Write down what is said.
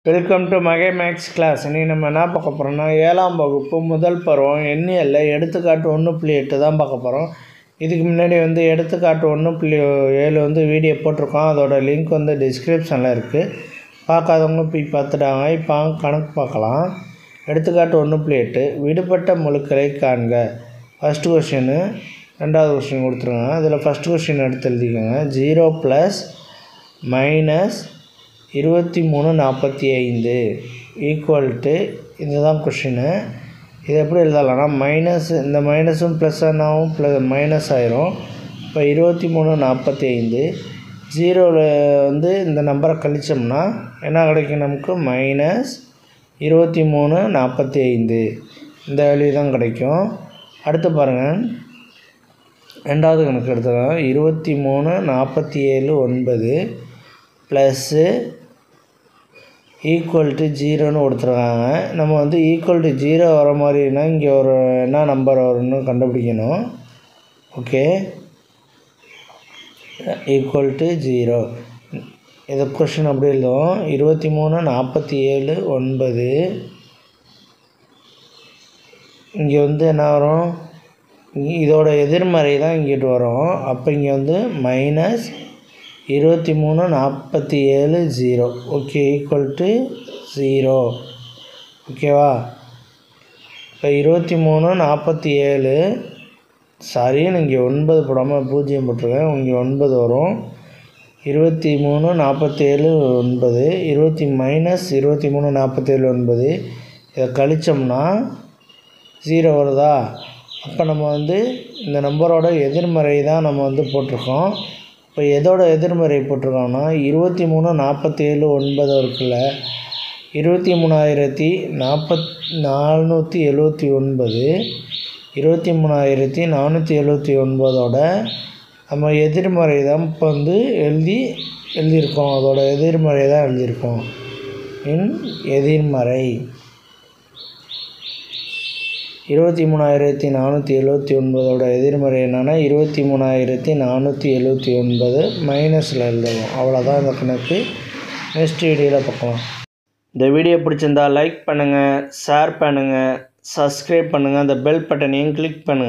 Welcome to Mahe maths class. இன்றைக்கி நம்ம என்ன பார்க்க போகிறோம்னா 7ஆம் வகுப்பு முதல் பருவம் எண்ணியல்ல எடுத்துக்காட்டு 1.8 தான் பார்க்க போகிறோம். இதுக்கு முன்னாடி எடுத்துக்காட்டு 1.7 வீடியோ போட்டிருக்கோம். அதோட லிங்க் டிஸ்கிரிப்ஷனில் இருக்குது. பார்க்காதவங்க போய் பார்த்துட்டாங்க. இப்போ கணக்கு பார்க்கலாம். எடுத்துக்காட்டு 1.8 விடுபட்ட முழுக்களை காண்க. ஃபஸ்ட்டு கொஸ்டின், ரெண்டாவது கொஸ்டின் கொடுத்துருங்க. அதில் ஃபஸ்ட்டு கொஸ்டின் எடுத்து எழுதிக்கோங்க. 0 + -2345 ஈக்குவல்ட்டு, இதுதான் கொஷினு. இது எப்படி எழுதலாம்னா மைனஸ், இந்த மைனஸும் ப்ளஸ் ஆனாவும் மைனஸ் ஆயிரும். இப்போ 2345 ஜீரோவில் இந்த நம்பரை கழித்தோம்னா என்ன கிடைக்கும்? நமக்கு -2345 இந்த வேல்யூ தான் கிடைக்கும். அடுத்து பாருங்கள், ரெண்டாவது கணக்கு எடுத்துக்கலாம். 2347 ப்ளஸ்ஸு ஈக்குவல்ட்டு 0ன்னு கொடுத்துருக்காங்க. நம்ம ஈக்குவல் டு 0 வர மாதிரினா இங்கே ஒரு என்ன நம்பர் வரும்னு கண்டுபிடிக்கணும். Okay, equal to 0. இதை கொஷின் அப்படி எழுதுவோம். 2347 இங்கே என்ன வரும்? இதோட எதிர்மறை தான் இங்கிட்டு வரும். அப்போ இங்கே -2347 ஓகே, ஈக்குவல் டு 0. ஓகேவா? இப்போ 2347 சாரின்னு இங்கே 9 போடாமல் 0 போட்டிருக்கேன். இங்கே 9 வரும். 2347 -2347 இதை கழித்தோம்னா 0 வருதா? அப்போ நம்ம இந்த நம்பரோட எதிர்மறை தான் நம்ம போட்டிருக்கோம். இப்போ எதோட எதிர்மறை போட்டிருக்கோம்னா 2347 இருக்குல்ல, 23479 23479ஓட நம்ம எதிர்மறை தான் இப்போ எழுதியிருக்கோம். அதோட எதிர்மறை தான் எழுதியிருக்கோம். எதிர்மறை 23479ஓட எதிர்மறை என்னென்னா 23479 மைனஸில் எழுதுவோம். அவ்வளோதான் இந்த கணக்கு. நெக்ஸ்ட் வீடியோவில் பார்க்கலாம். இந்த வீடியோ பிடிச்சிருந்தால் லைக் பண்ணுங்கள், ஷேர் பண்ணுங்கள், சப்ஸ்கிரைப் பண்ணுங்கள், அந்த பெல் பட்டனையும் கிளிக் பண்ணுங்கள்.